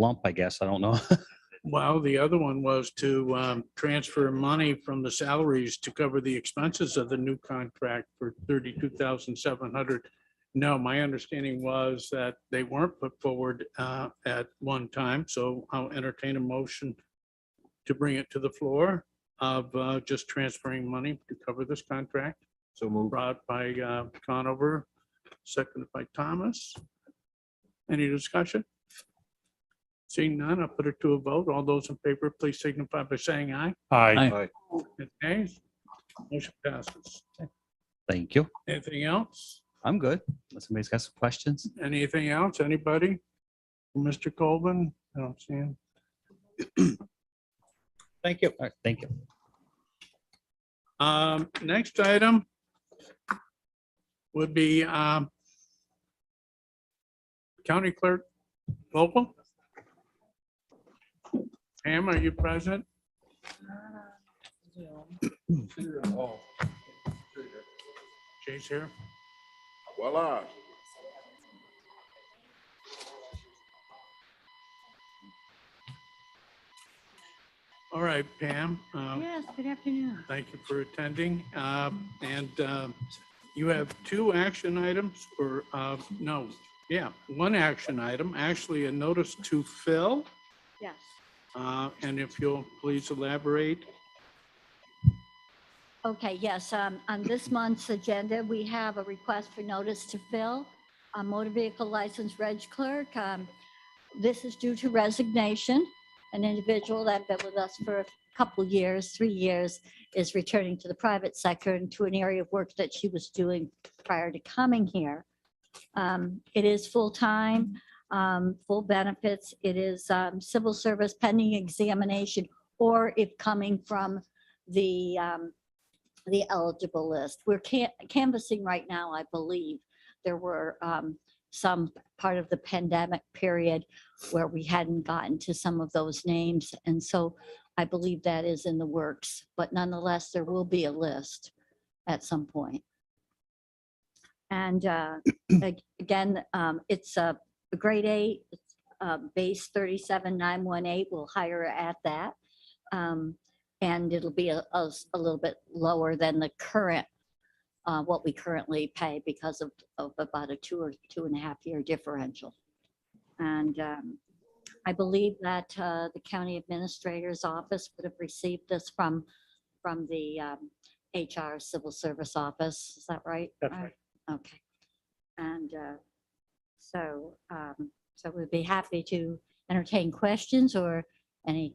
lump, I guess. I don't know. Well, the other one was to transfer money from the salaries to cover the expenses of the new contract for 32,700. No, my understanding was that they weren't put forward at one time, so I'll entertain a motion to bring it to the floor of just transferring money to cover this contract. So moved. Brought by Conover, seconded by Thomas. Any discussion? Seeing none, I'll put it to a vote. All those in favor, please signify by saying aye. Aye. And nays? Motion passes. Thank you. Anything else? I'm good. Unless somebody's got some questions. Anything else? Anybody? Mr. Colvin? I don't see him. Thank you. All right. Thank you. Next item would be County Clerk Vogel. Pam, are you present? Jay's here. Voila. All right, Pam. Yes, good afternoon. Thank you for attending. You have two action items or one action item, actually a notice to fill. Yes. And if you'll please elaborate. Okay, yes, on this month's agenda, we have a request for notice to fill a motor vehicle license reg clerk. This is due to resignation. An individual that been with us for a couple years, 3 years, is returning to the private sector and to an area of work that she was doing prior to coming here. It is full-time, full benefits. It is civil service pending examination, or if coming from the eligible list. We're canvassing right now, I believe. There were some part of the pandemic period where we hadn't gotten to some of those names. And so I believe that is in the works, but nonetheless, there will be a list at some point. And again, it's a grade 8, base 37,918. We'll hire at that. And it'll be a little bit lower than the current, what we currently pay because of about a 2 or 2.5 year differential. And I believe that the county administrator's office would have received this from the HR civil service office. Is that right? That's right. Okay. And so we'd be happy to entertain questions or any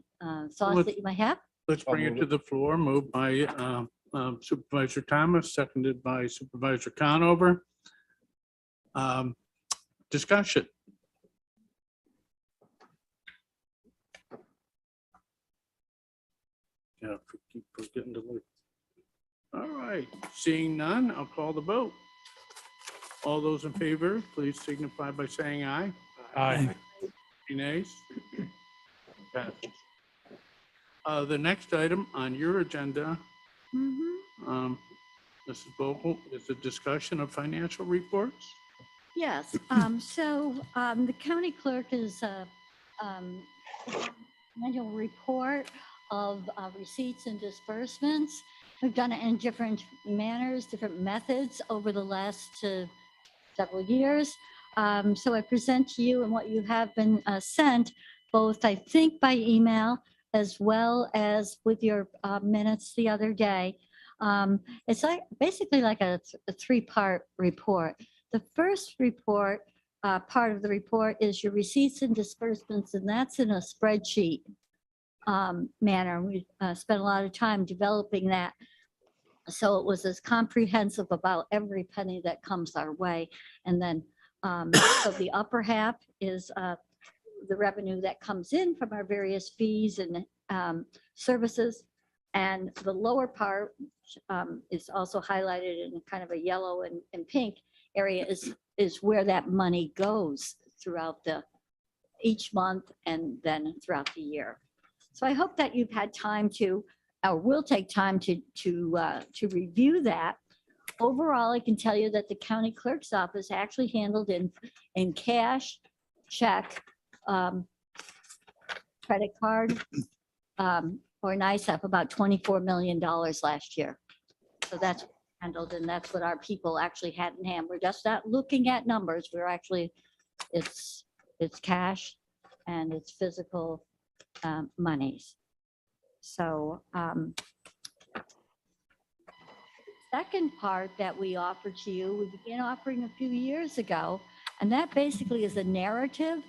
thoughts that you might have. Let's bring it to the floor. Moved by Supervisor Thomas, seconded by Supervisor Conover. Discussion. Yeah, keep forgetting to look. All right, seeing none, I'll call the vote. All those in favor, please signify by saying aye. Aye. Any nays? Passes. The next item on your agenda, Mrs. Vogel, is a discussion of financial reports. Yes, so the county clerk is annual report of receipts and disbursements. We've done it in different manners, different methods over the last several years. So I present to you and what you have been sent, both I think by email as well as with your minutes the other day. It's basically like a 3-part report. The first report, part of the report, is your receipts and disbursements, and that's in a spreadsheet manner. We spent a lot of time developing that, so it was as comprehensive about every penny that comes our way. And then, so the upper half is the revenue that comes in from our various fees and services. And the lower part is also highlighted in kind of a yellow and pink area is where that money goes throughout each month and then throughout the year. So I hope that you've had time to, or will take time to review that. Overall, I can tell you that the county clerk's office actually handled in cash, check, credit card, or NICEF, about $24 million last year. So that's handled, and that's what our people actually had in hand. We're just not looking at numbers. We're actually, it's cash and it's physical monies. So second part that we offer to you, we began offering a few years ago, and that basically is a narrative.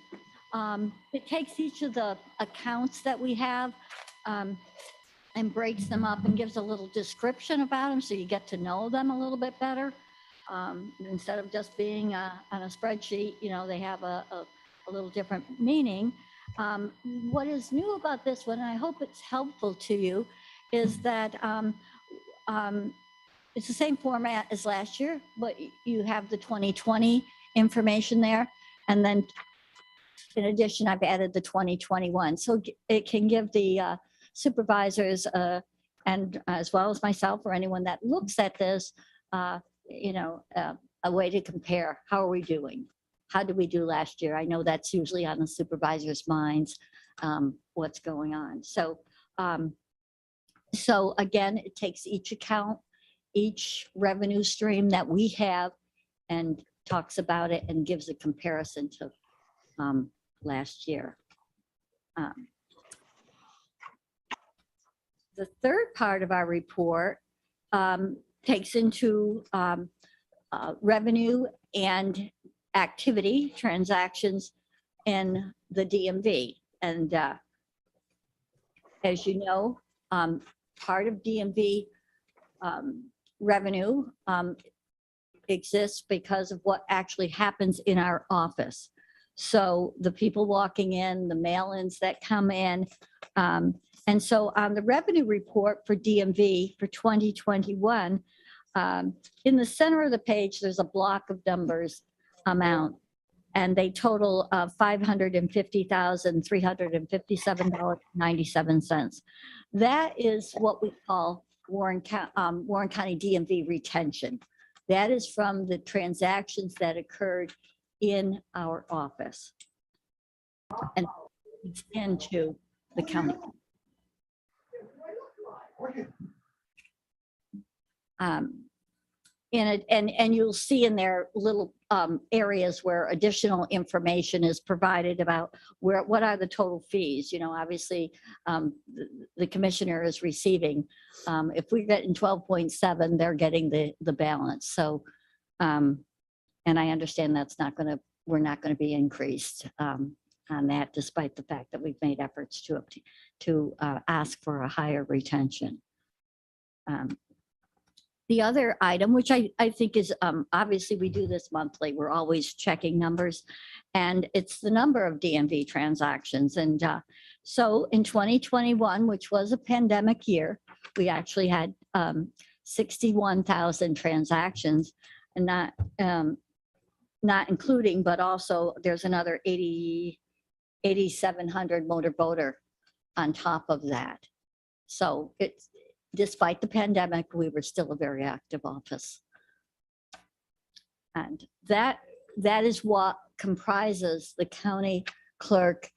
It takes each of the accounts that we have and breaks them up and gives a little description about them, so you get to know them a little bit better. Instead of just being on a spreadsheet, you know, they have a little different meaning. What is new about this one, and I hope it's helpful to you, is that it's the same format as last year, but you have the 2020 information there. And then in addition, I've added the 2021. So it can give the supervisors and as well as myself or anyone that looks at this, you know, a way to compare. How are we doing? How did we do last year? I know that's usually on the supervisor's minds, what's going on. So, so again, it takes each account, each revenue stream that we have and talks about it and gives a comparison to last year. The third part of our report takes into revenue and activity transactions in the DMV. And as you know, part of DMV revenue exists because of what actually happens in our office. So the people walking in, the mail-ins that come in. And so on the revenue report for DMV for 2021, in the center of the page, there's a block of numbers amount, and they total $550,357.97. That is what we call Warren County DMV retention. That is from the transactions that occurred in our office and it's into the county. And you'll see in there little areas where additional information is provided about what are the total fees. You know, obviously the commissioner is receiving. If we're getting 12.7, they're getting the balance. So, and I understand we're not going to be increased on that, despite the fact that we've made efforts to ask for a higher retention. The other item, which I think is, obviously we do this monthly, we're always checking numbers, and it's the number of DMV transactions. And so in 2021, which was a pandemic year, we actually had 61,000 transactions, and not including, but also there's another 8,700 motor voter on top of that. So it's, despite the pandemic, we were still a very active office. And that is what comprises the county clerk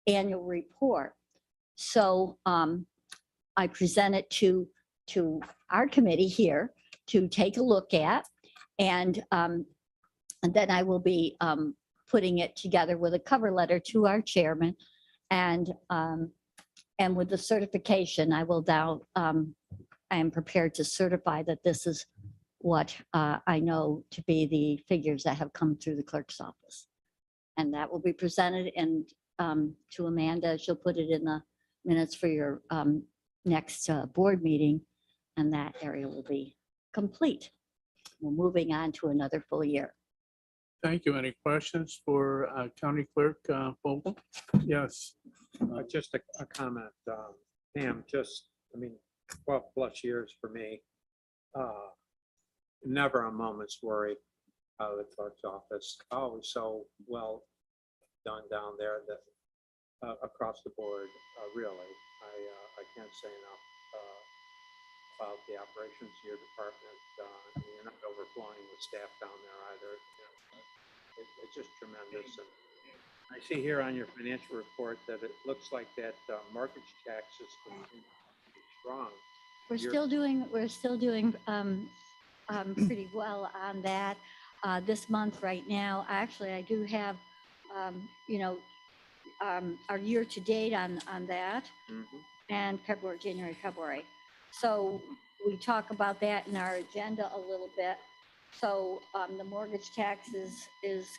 annual report. So I present it to our committee here to take a look at, and then I will be putting it together with a cover letter to our chairman, and with the certification, I will now, I am prepared to certify that this is what I know to be the figures that have come through the clerk's office. And that will be presented and to Amanda. She'll put it in the minutes for your next board meeting, and that area will be complete. We're moving on to another full year. Thank you. Any questions for County Clerk Vogel? Yes. Just a comment, Pam, I mean, 12 plus years for me. Never a moment's worry out of the clerk's office. Always so well done down there that across the board, really. I can't say enough about the operations of your department. You're not overflowing with staff down there either. It's just tremendous. And I see here on your financial report that it looks like that mortgage taxes continue to be strong. We're You're- still doing pretty well on that. This month right now, actually, I do have, our year to date on that. Mhm. And February, January, February. So we talk about that in our agenda a little bit. So the mortgage taxes is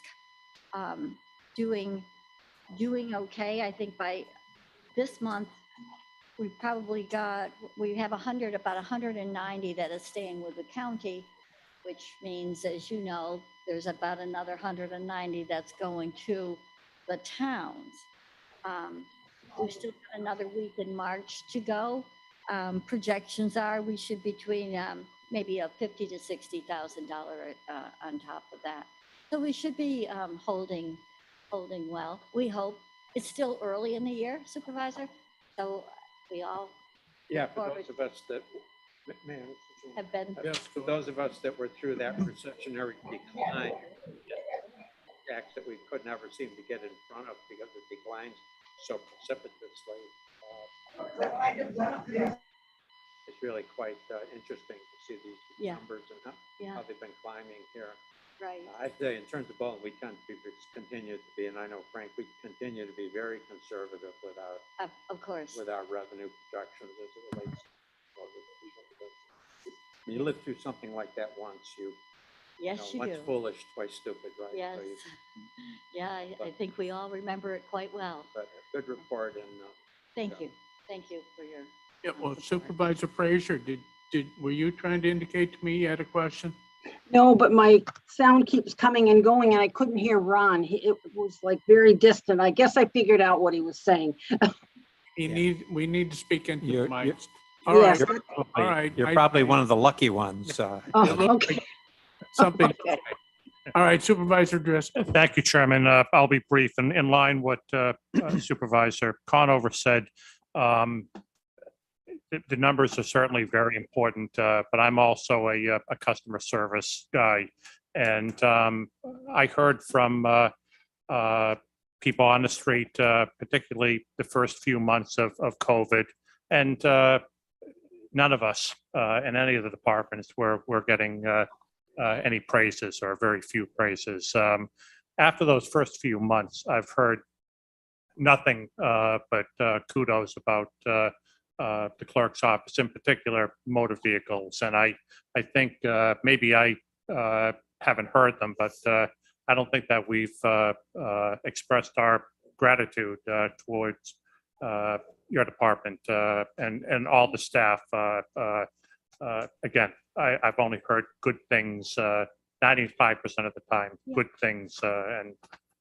doing okay. I think by this month, we have about 190 that is staying with the county, which means, as you know, there's about another 190 that's going to the towns. We still got another week in March to go. Projections are we should between maybe a $50,000 to $60,000 on top of that. So we should be holding well. We hope. It's still early in the year, Supervisor. So we all Yeah, for forward. those of us that, man, have been. Yes, for those of us that were through that recessionary decline, tax that we could never seem to get in front of because it declines so precipitously. It's really quite interesting to see these Yeah. numbers and Yeah, how they've been climbing here. right. I'd say in terms of Bolton, we tend to continue to be, and I know Frank, we continue to be very conservative with Of course. our revenue projections as it relates. When you live through something like that once, Yes, you once do. foolish, twice stupid, right? Yes. So you- Yeah, I think we all remember it quite well. But a good report and Thank Yeah. you. Thank you for your. Yeah, well, support. Supervisor Frazier, were you trying to indicate to me you had a question? No, but my sound keeps coming and going and I couldn't hear Ron. It was like very distant. I guess I figured out what he was saying. We need to speak into the You're- mic. you're- All right, Yes. all right. You're I- probably one of the lucky ones. It Oh, looks okay. like Something. Okay. All right, Supervisor Driscoll. Thank you, Chairman. I'll be brief and in line what Supervisor Conover said. The numbers are certainly very important, but I'm also a customer service guy. And I heard from people on the street, particularly the first few months of COVID, and none of us in any of the departments were getting any praises or very few praises. After those first few months, I've heard nothing but kudos about the clerk's office, in particular motor vehicles. And I think maybe I haven't heard them, but I don't think that we've expressed our gratitude towards your department and all the staff. Again, I've only heard good things, 95% of the time, good things. And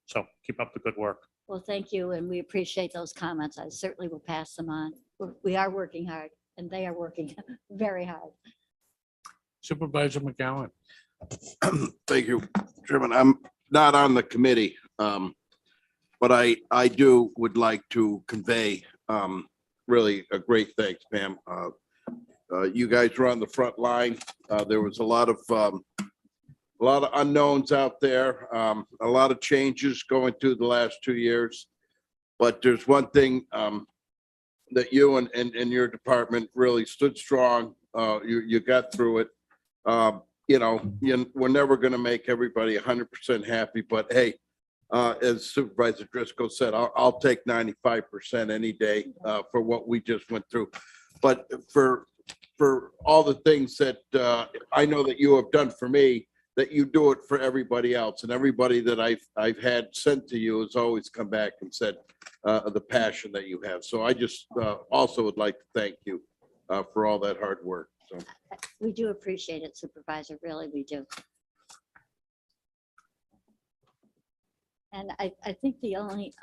so keep up the good work. Well, thank you, and we appreciate those comments. I certainly will pass them on. We are working hard, and they are working very hard. Supervisor McGowan. Thank you, Chairman. I'm not on the committee, but I would like to convey really a great thanks, Pam. You guys were on the front line. There was a lot of unknowns out there, a lot of changes going through the last 2 years. But there's one thing that you and your department really stood strong. You got through it. We're never going to make everybody 100% happy, but hey, as Supervisor Driscoll said, I'll take 95% any day for what we just went through. But for all the things that I know that you have done for me, that you do it for everybody else, and everybody that I've had sent to you has always come back and said the passion that you have. So I just also would like to thank you for all that hard work. So. We do appreciate it, Supervisor, really, we do. And I think the only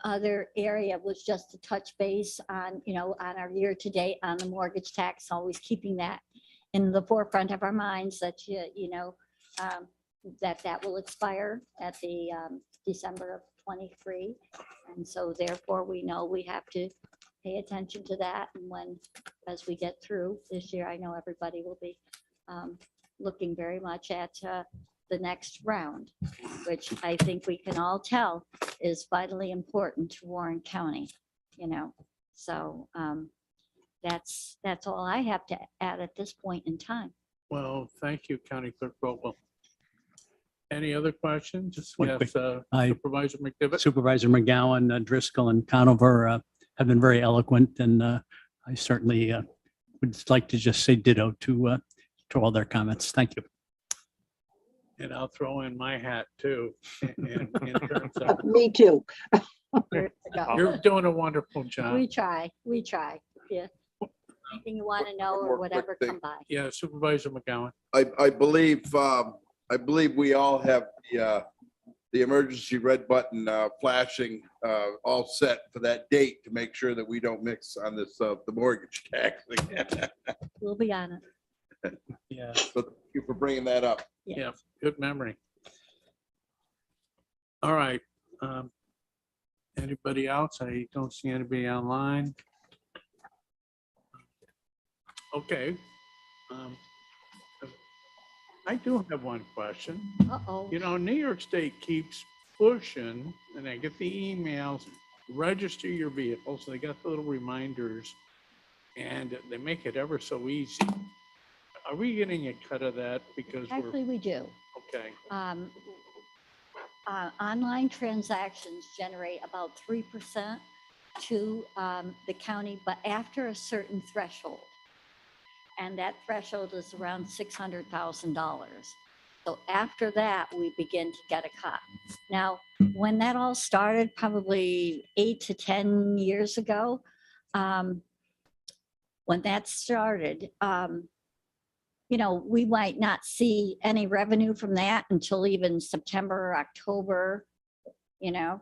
other area was just to touch base on, on our year to date on the mortgage tax, always keeping that in the forefront of our minds that, that will expire at the December of 23. And so therefore, we know we have to pay attention to that. And as we get through this year, I know everybody will be looking very much at the next round, which I think we can all tell is vitally important to Warren County, you know, so that's all I have to add at this point in time. Well, thank you, County Clerk Vogel. Any other questions? Just One yes, I- Supervisor McDevitt. Supervisor McGowan, Driscoll, and Conover have been very eloquent, and I certainly would like to just say ditto to all their comments. Thank you. And I'll throw in my hat too. In terms of, Me too. you're doing a wonderful job. We try. Yeah. Anything you want to know One or more quick whatever, thing. come by. Yeah, Supervisor McGowan. I believe we all have the emergency red button flashing all set for that date to make sure that we don't mix on this, the mortgage tax again. We'll be on it. Yeah. So thank you for bringing that up. Yeah, good memory. All right. Anybody else? I don't see anybody online. Okay. I do have one question. Uh-oh. You know, New York State keeps pushing, and I get the emails, register your vehicles. They got the little reminders, and they make it ever so easy. Are we getting a cut of that? Because we're, Actually, we do. okay, Online transactions generate about 3% to the county, but after a certain threshold. And that threshold is around $600,000. So after that, we begin to get a cut. Now, when that all started, probably 8 to 10 years ago, when that started, you know, we might not see any revenue from that until even September or October, you know,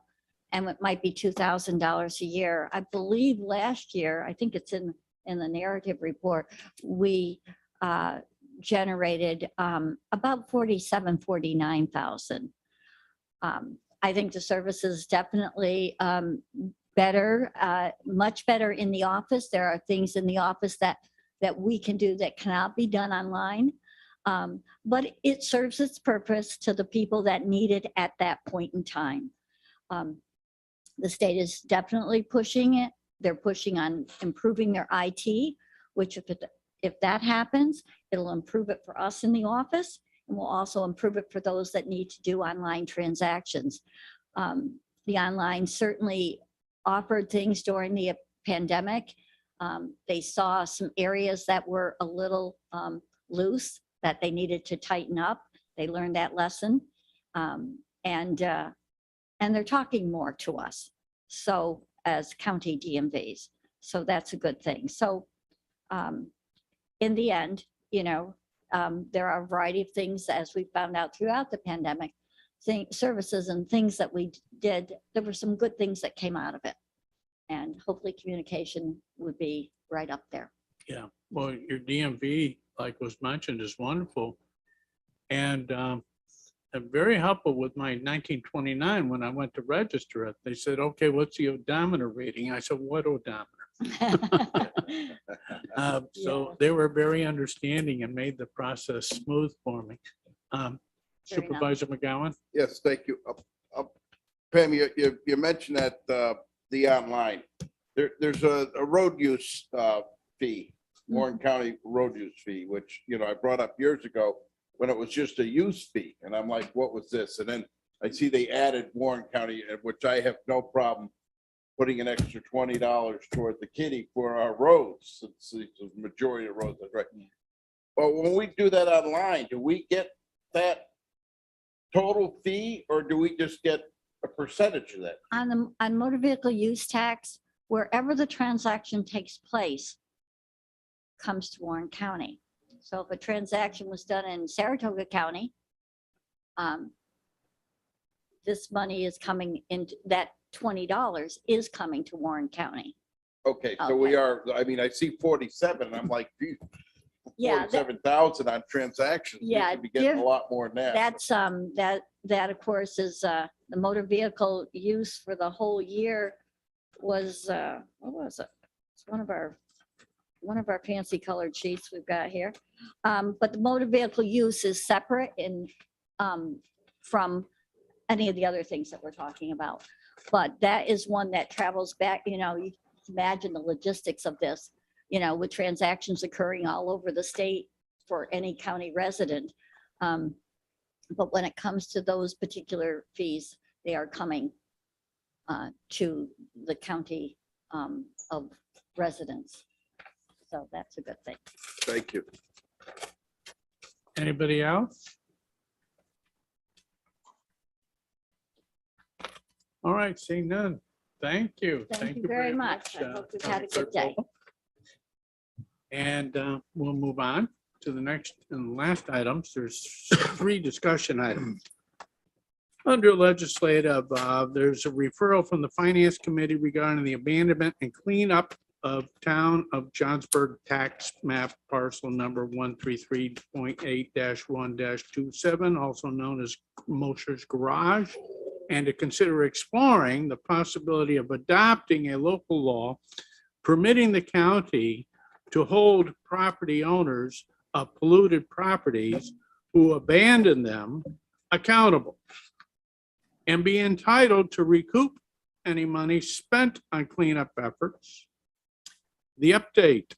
and it might be $2,000 a year. I believe last year, I think it's in the narrative report, we generated about 49,000. I think the service is definitely better, much better in the office. There are things in the office that we can do that cannot be done online. But it serves its purpose to the people that need it at that point in time. The state is definitely pushing it. They're pushing on improving their IT, which if that happens, it'll improve it for us in the office, and will also improve it for those that need to do online transactions. The online certainly offered things during the pandemic. They saw some areas that were a little loose that they needed to tighten up. They learned that lesson, and they're talking more to us. So as county DMVs, so that's a good thing. So in the end, you know, there are a variety of things, as we found out throughout the pandemic, services and things that we did. There were some good things that came out of it, and hopefully communication would be right up there. yeah. Well, your DMV, like was mentioned, is wonderful. And very helpful with my 1929 when I went to register it. They said, okay, what's the odometer reading? I said, what odometer? So they were very understanding and made the process smooth for me. Very nice. Supervisor McGowan? Yes, thank you. Pam, you mentioned that the online, there's a road use fee, Warren County road use fee, which, you know, I brought up years ago when it was just a use fee. And I'm like, what was this? And then I see they added Warren County, which I have no problem putting an extra $20 toward the kitty for our roads. It's the majority of roads, that's right. But when we do that online, do we get that total fee, or do we just get a percentage of that? On motor vehicle use tax, wherever the transaction takes place comes to Warren County. So if a transaction was done in Saratoga County, this money is coming in, that $20 is coming to Warren County. Okay, so we are, I mean, I see 47, and I'm like, geez, Yeah, 47,000 on transactions. We Yeah, should be getting a lot more than that. that's, that of course is, the motor vehicle use for the whole year was, what was it? It's one of our fancy colored sheets we've got here. But the motor vehicle use is separate in, from any of the other things that we're talking about. But that is one that travels back, you can imagine the logistics of this, with transactions occurring all over the state for any county resident. But when it comes to those particular fees, they are coming to the county of residents. So that's a good thing. Thank you. Anybody else? All right, seeing none. Thank you. Thank you very much. I hope you've had a good day. And we'll move on to the next and last items. There's 3 discussion items. Under legislative, there's a referral from the Finance Committee regarding the abandonment and cleanup of town of Johnsburg tax map parcel number 133.8-1-27, also known as Mosher's Garage, and to consider exploring the possibility of adopting a local law permitting the county to hold property owners of polluted properties who abandon them accountable and be entitled to recoup any money spent on cleanup efforts. The update,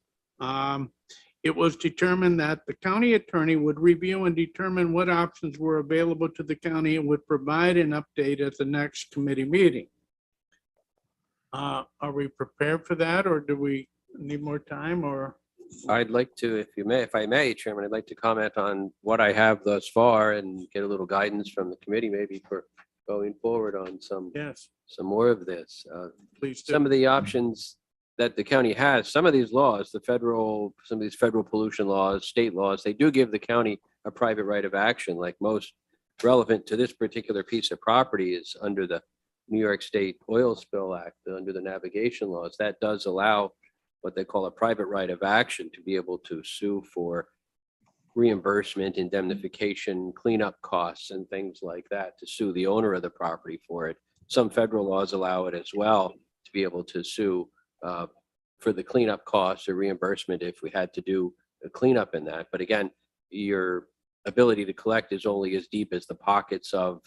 it was determined that the county attorney would review and determine what options were available to the county and would provide an update at the next committee meeting. Are we prepared for that, or do we need more time, or? I'd like to, if I may, Chairman, I'd like to comment on what I have thus far and get a little guidance from the committee, maybe for going forward on some Yes, more of this. please do. Some of the options that the county has, some of these laws, some of these federal pollution laws, state laws, they do give the county a private right of action. Like most relevant to this particular piece of property is under the New York State Oil Spill Act, under the navigation laws. That does allow what they call a private right of action to be able to sue for reimbursement, indemnification, cleanup costs, and things like that, to sue the owner of the property for it. Some federal laws allow it as well, to be able to sue for the cleanup costs or reimbursement if we had to do a cleanup in that. But again, your ability to collect is only as deep as the pockets of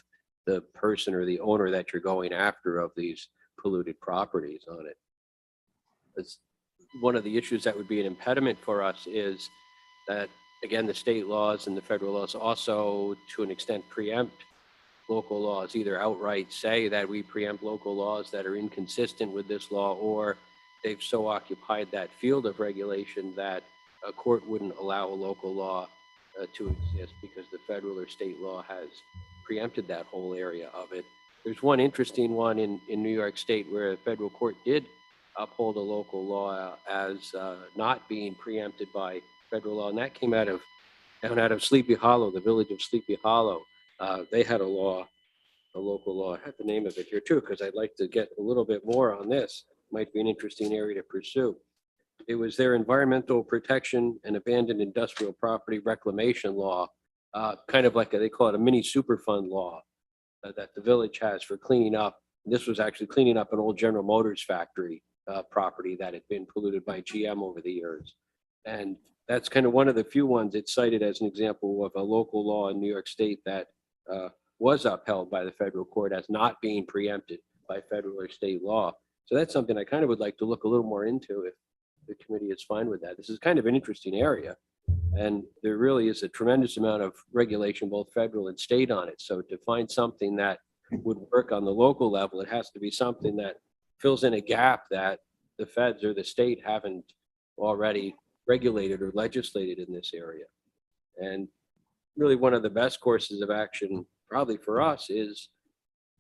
the person or the owner that you're going after of these polluted properties on it. It's one of the issues that would be an impediment for us is that, again, the state laws and the federal laws also, to an extent, preempt local laws, either outright say that we preempt local laws that are inconsistent with this law, or they've so occupied that field of regulation that a court wouldn't allow a local law to exist because the federal or state law has preempted that whole area of it. There's one interesting one in New York State where a federal court did uphold a local law as not being preempted by federal law, and that came down out of Sleepy Hollow, the village of Sleepy Hollow. They had a local law. I have the name of it here too, because I'd like to get a little bit more on this. Might be an interesting area to pursue. It was their environmental protection and abandoned industrial property reclamation law, kind of like they call it a mini Superfund law that the village has for cleaning up. This was actually cleaning up an old General Motors factory property that had been polluted by GM over the years. And that's kind of one of the few ones it's cited as an example of a local law in New York State that was upheld by the federal court as not being preempted by federal or state law. So that's something I kind of would like to look a little more into if the committee is fine with that. This is kind of an interesting area, and there really is a tremendous amount of regulation, both federal and state, on it. So to find something that would work on the local level, it has to be something that fills in a gap that the feds or the state haven't already regulated or legislated in this area. And really one of the best courses of action probably for us is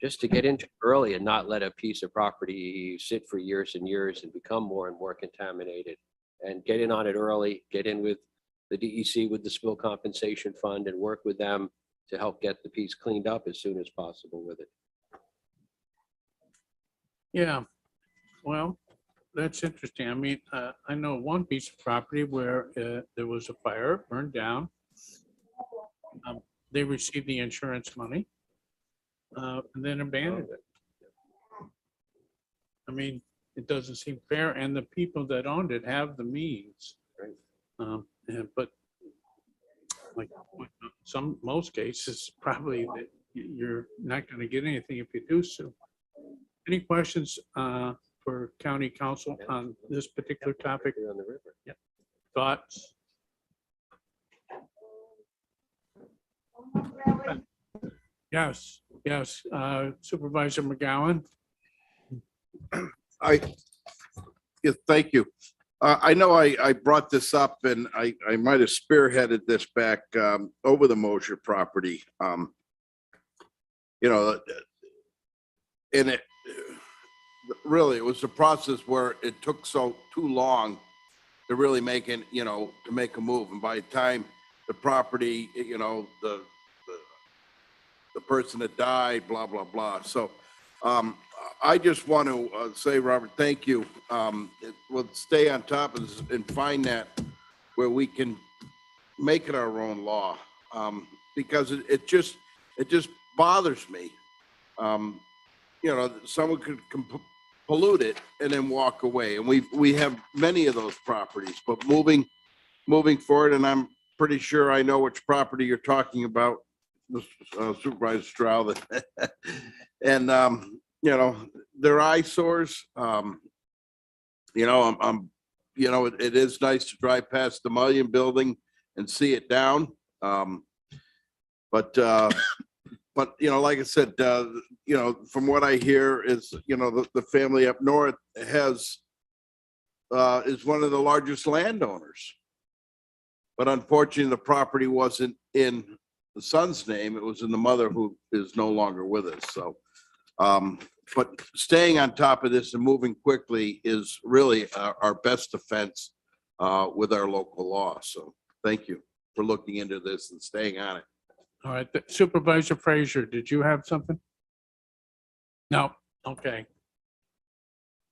just to get into it early and not let a piece of property sit for years and years and become more and more contaminated, and get in on it early, get in with the DEC, with the Spill Compensation Fund, and work with them to help get the piece cleaned up as soon as possible with it. Yeah, well, that's interesting. I mean, I know one piece of property where there was a fire, it burned down. They received the insurance money and then abandoned it. I mean, it doesn't seem fair, and the people that owned it have the means. But like most cases, probably that you're not going to get anything if you do sue. Any questions for county council on this particular topic? On the river. Thoughts? Yes, yes. Supervisor McGowan? Yeah, thank you. I know I brought this up and I might have spearheaded this back over the Mosher property. You know, and it really, it was a process where it took too long to really make it, you know, to make a move. And by the time the property, you know, the person that died, blah, blah, blah. So I just want to say, Robert, thank you. We'll stay on top of this and find that where we can make it our own law. Because it just bothers me. You know, someone could pollute it and then walk away. And we have many of those properties, but moving forward, and I'm pretty sure I know which property you're talking about, Supervisor Stroud. And, you know, they're eyesores. You know, you know, it is nice to drive past the Mullion building and see it down. But you know, like I said, you know, from what I hear is, you know, the family up north is one of the largest landowners. But unfortunately, the property wasn't in the son's name. It was in the mother, who is no longer with us. So, but staying on top of this and moving quickly is really our best defense with our local law. So thank you for looking into this and staying on it. All right, Supervisor Frazier, did you have something? No, okay.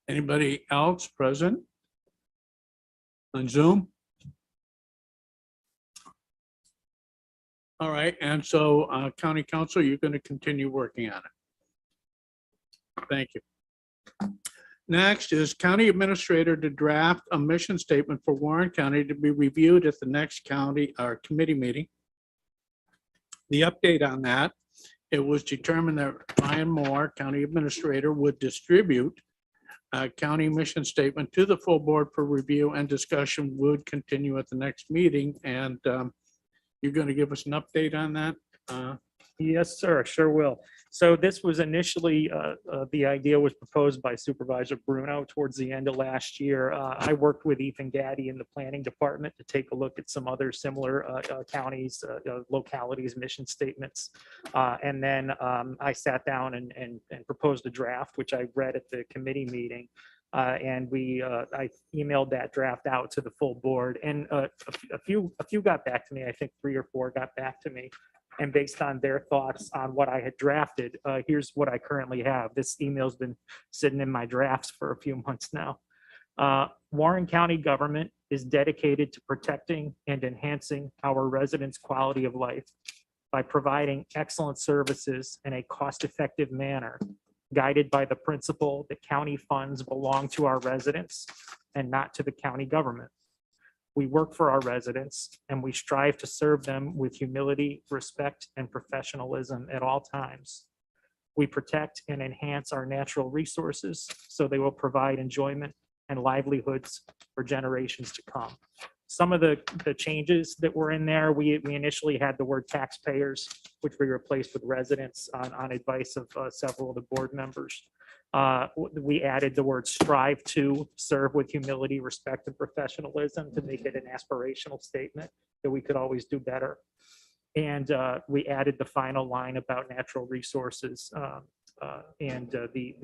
Anybody else present on Zoom? All right, and so County Council, you're going to continue working on it. Thank you. Next is County Administrator to draft a mission statement for Warren County to be reviewed at the next county or committee meeting. The update on that, it was determined that Ryan Moore, County Administrator, would distribute a county mission statement to the full board for review, and discussion would continue at the next meeting. And you're going to give us an update on that? Yes, sir, sure will. So this was initially, the idea was proposed by Supervisor Bruno towards the end of last year. I worked with Ethan Gaddy in the planning department to take a look at some other similar counties, localities, mission statements. And then I sat down and proposed a draft, which I read at the committee meeting. And I emailed that draft out to the full board, and a few got back to me. I think 3 or 4 got back to me. And based on their thoughts on what I had drafted, here's what I currently have. This email's been sitting in my drafts for a few months now. Warren County government is dedicated to protecting and enhancing our residents' quality of life by providing excellent services in a cost-effective manner, guided by the principle that county funds belong to our residents and not to the county government. We work for our residents, and we strive to serve them with humility, respect, and professionalism at all times. We protect and enhance our natural resources so they will provide enjoyment and livelihoods for generations to come. Some of the changes that were in there, we initially had the word taxpayers, which we replaced with residents on advice of several of the board members. We added the word strive to serve with humility, respect, and professionalism to make it an aspirational statement that we could always do better. And we added the final line about natural resources and the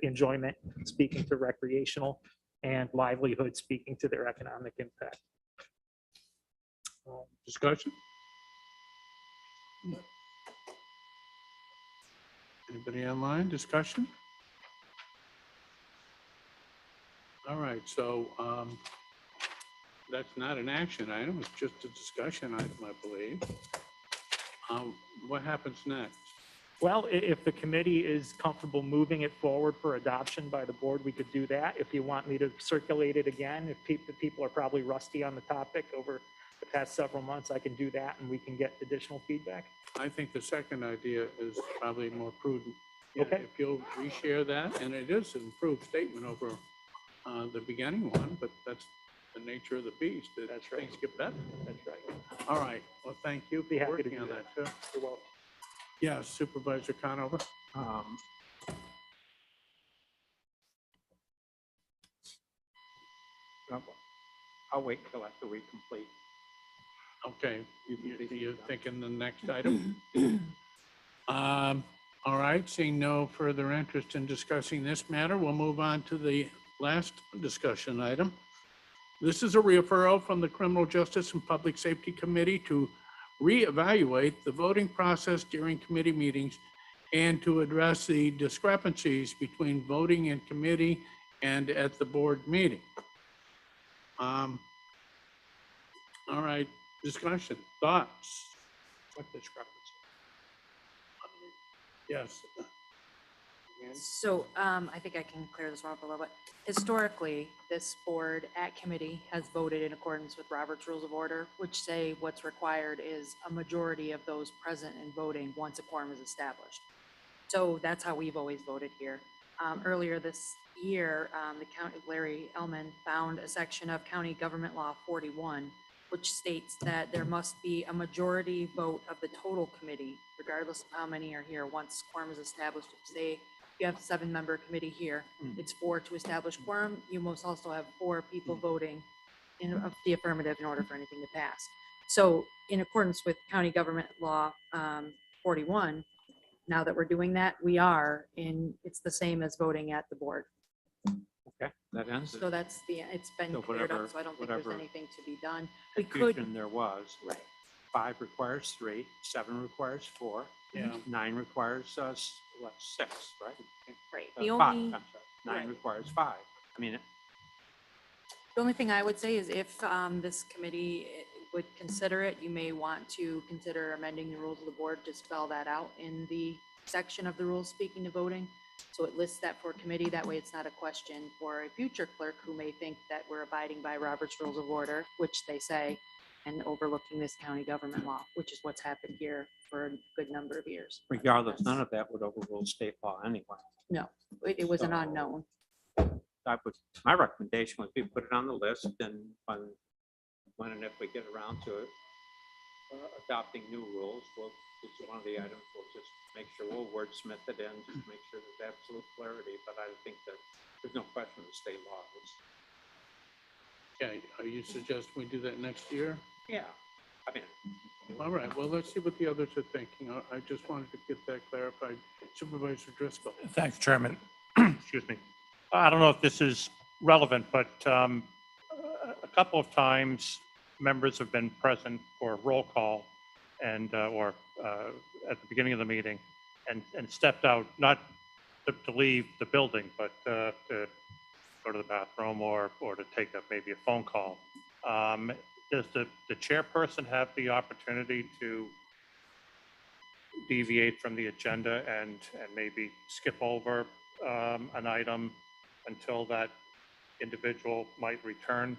enjoyment, speaking to recreational, and livelihood, speaking to their economic impact. Discussion? Anybody online? Discussion? All right, so that's not an action item, it's just a discussion item, I believe. What happens next? Well, if the committee is comfortable moving it forward for adoption by the board, we could do that. If you want me to circulate it again, if people are probably rusty on the topic over the past several months, I can do that and we can get additional feedback. I think the second idea is probably more prudent. Yeah, Okay. if you'll reshare that, and it is an improved statement over the beginning one, but that's the nature of the beast. That That's right. Things get better. That's right. All right, well, thank you Be for happy to working do on that. that, too. You're welcome. Yeah, Supervisor Conover. I'll wait till after we complete. Okay, you're thinking the next item? All right, seeing no further interest in discussing this matter, we'll move on to the last discussion item. This is a referral from the Criminal Justice and Public Safety Committee to reevaluate the voting process during committee meetings and to address the discrepancies between voting in committee and at the board meeting. All right, discussion, thoughts? What discrepancy? Yes. So I think I can clear this one up a little bit. Historically, this board at committee has voted in accordance with Robert's Rules of Order, which say what's required is a majority of those present and voting once a quorum is established. So that's how we've always voted here. Earlier this year, the county, Larry Ellman found a section of County Government Law 41, which states that there must be a majority vote of the total committee, regardless of how many are here, once quorum is established. Say you have a 7-member committee here, it's 4 to establish quorum. You must also have 4 people voting in of the affirmative in order for anything to pass. So in accordance with County Government Law 41, now that we're doing that, it's the same as voting at the board. Okay, that ends it. So that's it's been So cleared whatever- up, so I don't think there's whatever anything to be done. We could, Confusion there was. right, 5 requires 3, 7 requires 4, Yeah. 9 requires 6, right? right. Uh, The 5, only, I'm sorry. 9 right. requires 5. I mean, the only thing I would say is if this committee would consider it, you may want to consider amending the rules of the board to spell that out in the section of the rules speaking to voting. So it lists that for committee. That way it's not a question for a future clerk who may think that we're abiding by Robert's Rules of Order, which they say, and overlooking this county government law, which is what's happened here for a good number of years. regardless, none of that would overrule state law anyway. No, it was an So- unknown. My recommendation would be put it on the list and when and if we get around to it, adopting new rules, it's one of the items, we'll just make sure we'll wordsmith it in, just make sure there's absolute clarity, but I think that there's no question the state law is. Okay, are you suggesting we do that next year? Yeah, I mean, All right, well, let's see what the others are thinking. I just wanted to get that clarified. Supervisor Driscoll. Thanks, Chairman. Excuse me. I don't know if this is relevant, but a couple of times members have been present for roll call and or at the beginning of the meeting and stepped out, not to leave the building, but to go to the bathroom or to take maybe a phone call. Does the chairperson have the opportunity to deviate from the agenda and maybe skip over an item until that individual might return?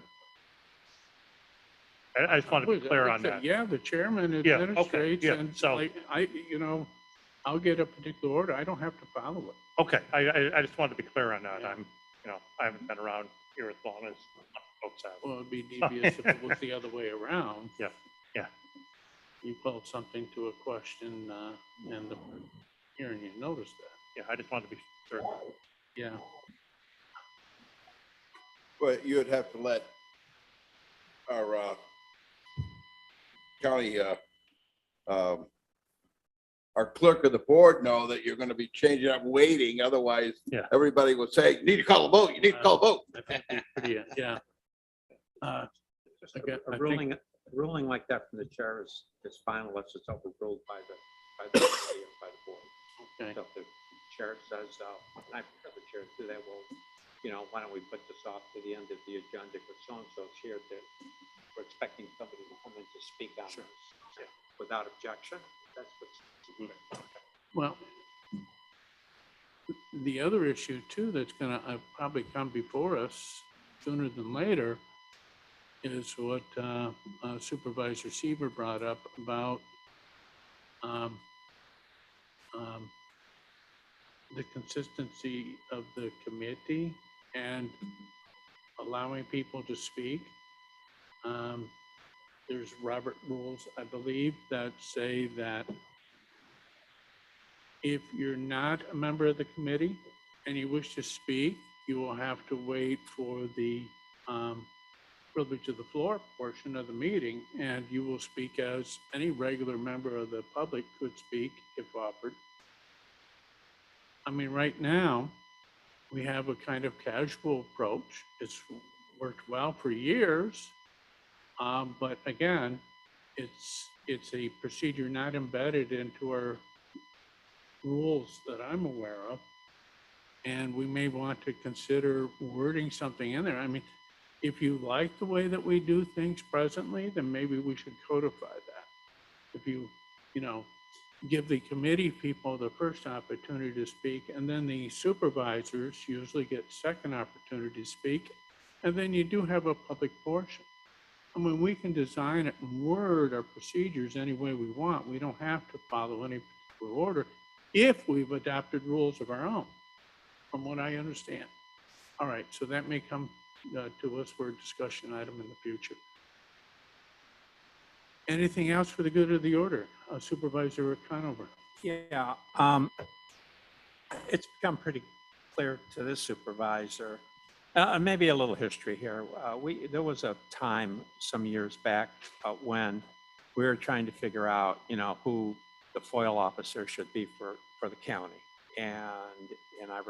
I just want to be clear on that. Yeah, the chairman Yeah, okay, administrates yeah, and so- like, I'll get a particular order. I don't have to follow it. Okay, I just wanted to be clear on that. Yeah. I haven't been around here as long as folks have. Well, it'd be devious if it was the other way around. Yeah, yeah. You called something to a question and the hearing, you noticed that. Yeah, I just wanted to be sure. Yeah. But you'd have to let our county, our clerk of the board know that you're gonna be changing up waiting, otherwise Yeah. everybody will say, you need to call a vote, you need to call a vote. I think we pretty, yeah. just Okay, I a think- ruling like that from the chair is final unless it's overruled by the committee or by the board. Okay. So if the chair says, I prefer the chair to do that, well, why don't we put this off to the end of the agenda because so-and-so's here that we're expecting somebody to come in to speak on this without objection. That's what's. Well, the other issue too, that's gonna probably come before us sooner than later is what Supervisor Seaver brought up about the consistency of the committee and allowing people to speak. There's Robert rules, I believe, that say that if you're not a member of the committee and you wish to speak, you will have to wait for the privilege of the floor portion of the meeting, and you will speak as any regular member of the public could speak if offered. I mean, right now, we have a kind of casual approach. It's worked well for years. But again, it's a procedure not embedded into our rules that I'm aware of. And we may want to consider wording something in there. I mean, if you like the way that we do things presently, then maybe we should codify that. If you give the committee people the first opportunity to speak, and then the supervisors usually get second opportunity to speak, and then you do have a public portion. I mean, we can design it and word our procedures any way we want. We don't have to follow any particular order if we've adopted rules of our own, from what I understand. All right, so that may come to us for a discussion item in the future. Anything else for the good of the order? Supervisor Conover. Yeah, it's become pretty clear to this supervisor. Maybe a little history here. There was a time some years back when we were trying to figure out, who the FOIL officer should be for the county. And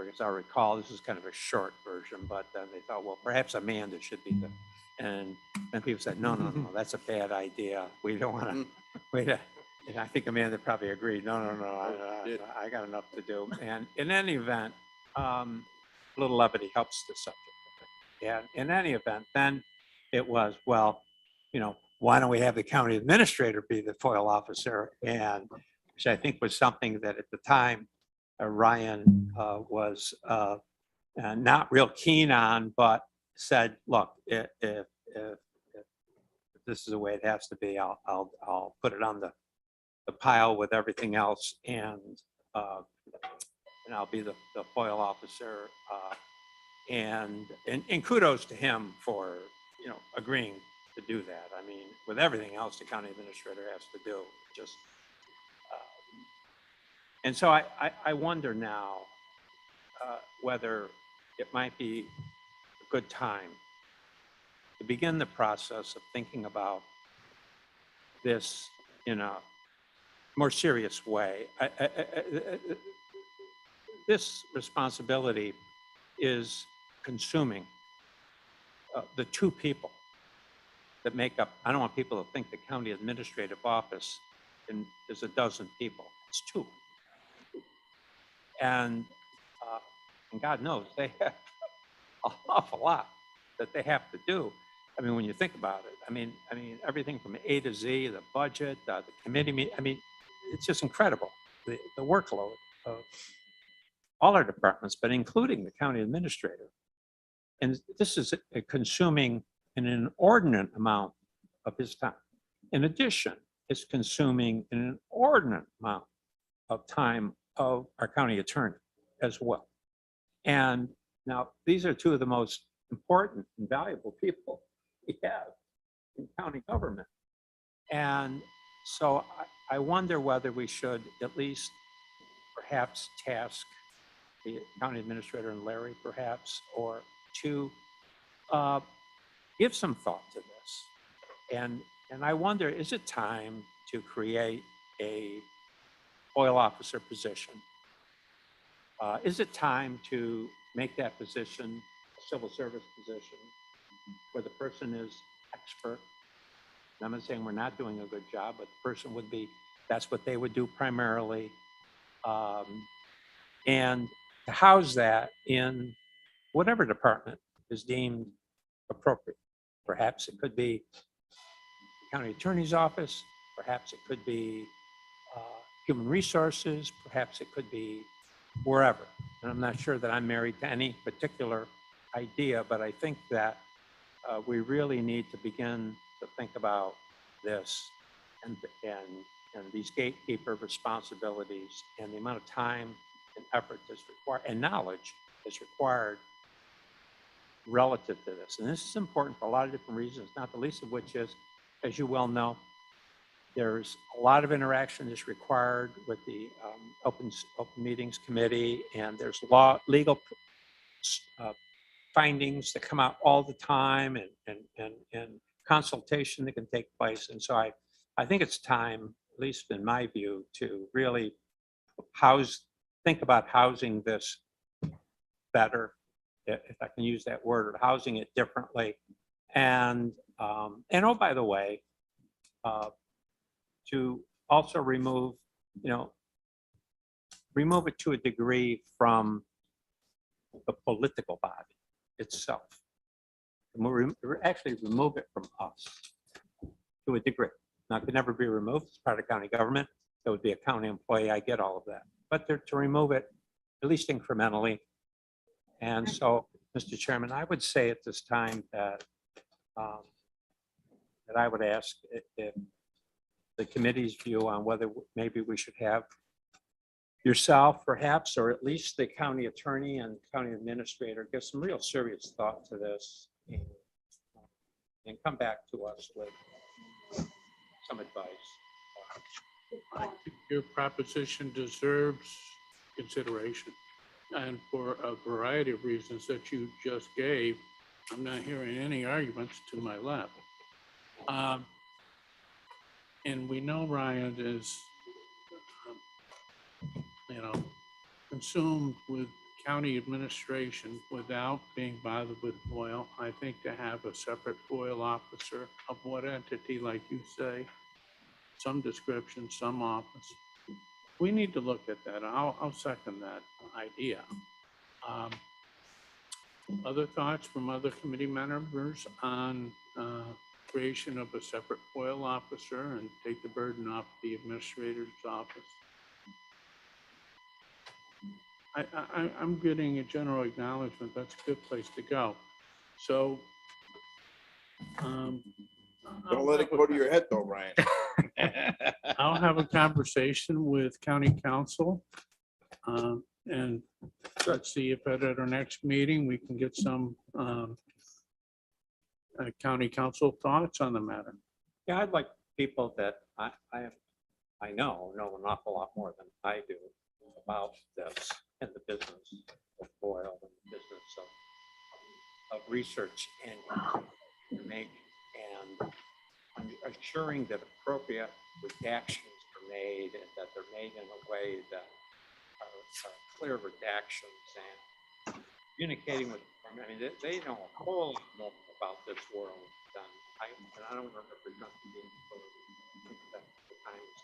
as I recall, this is kind of a short version, but then they thought, well, perhaps Amanda should be and then people said, no, that's a bad idea. We don't want to wait. And I think Amanda probably agreed. No, I got enough to do. And in any event, a little levity helps the subject. And in any event, then it was, well, why don't we have the county administrator be the FOIL officer? And which I think was something that at the time Ryan was not real keen on, but said, look, if this is the way it has to be, I'll put it on the pile with everything else, and I'll be the FOIL officer. And kudos to him for agreeing to do that. I mean, with everything else the county administrator has to do, just and so I wonder now whether it might be a good time to begin the process of thinking about this in a more serious way. This responsibility is consuming the two people that make up. I don't want people to think the county administrative office is a dozen people. It's two. And God knows they have an awful lot that they have to do. I mean, when you think about it, I mean, everything from A to Z, the budget, the committee, it's just incredible, the workload of all our departments, but including the county administrator. And this is consuming an inordinate amount of his time. In addition, it's consuming an inordinate amount of time of our county attorney as well. And now these are two of the most important and valuable people we have in county government. And so I wonder whether we should at least perhaps task the county administrator and Larry perhaps, or to give some thought to this. And I wonder, is it time to create a FOIL officer position? Is it time to make that position a civil service position where the person is expert? And I'm not saying we're not doing a good job, but the person would be, that's what they would do primarily. And to house that in whatever department is deemed appropriate. Perhaps it could be the county attorney's office, perhaps it could be human resources, perhaps it could be wherever. And I'm not sure that I'm married to any particular idea, but I think that we really need to begin to think about this and these gatekeeper responsibilities and the amount of time and effort that's required, and knowledge is required relative to this. And this is important for a lot of different reasons, not the least of which is, as you well know, there's a lot of interaction that's required with the Open Meetings Committee, and there's legal findings that come out all the time, and consultation that can take place. And so I think it's time, at least in my view, to really think about housing this better, if I can use that word, or housing it differently. And oh, by the way, to also remove it to a degree from the political body itself. Actually remove it from us to a degree. Now, it could never be removed. It's part of county government. It would be a county employee. I get all of that. But to remove it, at least incrementally. And so, Mr. Chairman, I would say at this time that I would ask if the committee's view on whether maybe we should have yourself perhaps, or at least the county attorney and county administrator, give some real serious thought to this and come back to us with some advice. I think your proposition deserves consideration. And for a variety of reasons that you just gave, I'm not hearing any arguments to my left. And we know Ryan is, consumed with county administration without being bothered with FOIL. I think to have a separate FOIL officer of what entity, like you say, some description, some office. We need to look at that. I'll second that idea. Other thoughts from other committee members on creation of a separate FOIL officer and take the burden off the administrator's office? I'm getting a general acknowledgement. That's a good place to go. So. Don't let it go to your head though, Ryan. I'll have a conversation with county council. And let's see if at our next meeting, we can get some county council thoughts on the matter. Yeah, I'd like people that I know an awful lot more than I do about this and the business of FOIL and the business of research and assuring that appropriate redactions are made and that they're made in a way that are clear redactions and communicating with, they know a whole lot more about this world than I don't represent being that the times.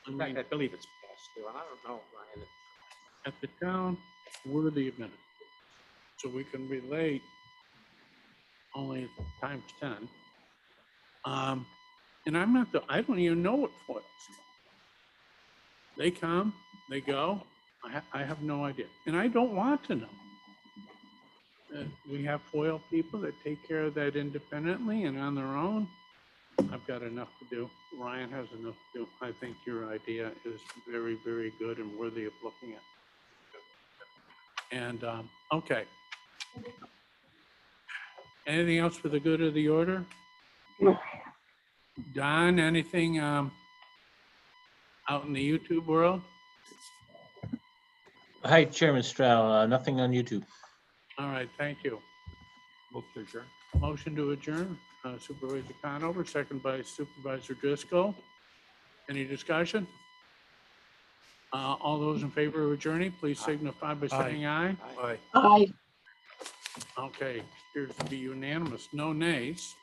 In fact, I believe it's past due, and I don't know, Ryan. At the town worthy of minutes, so we can relate only times 10. And I don't even know what FOIL is. They come, they go. I have no idea, and I don't want to know. We have FOIL people that take care of that independently and on their own. I've got enough to do. Ryan has enough to do. I think your idea is very, very good and worthy of looking at. And, okay. Anything else for the good of the order? Don, anything out in the YouTube world? Hi, Chairman Stroud. Nothing on YouTube. All right, thank you. Move to adjourn. Motion to adjourn, Supervisor Conover, second by Supervisor Driscoll. Any discussion? All those in favor of adjourning, please signify by saying aye. Aye. Okay, appears to be unanimous, no nays.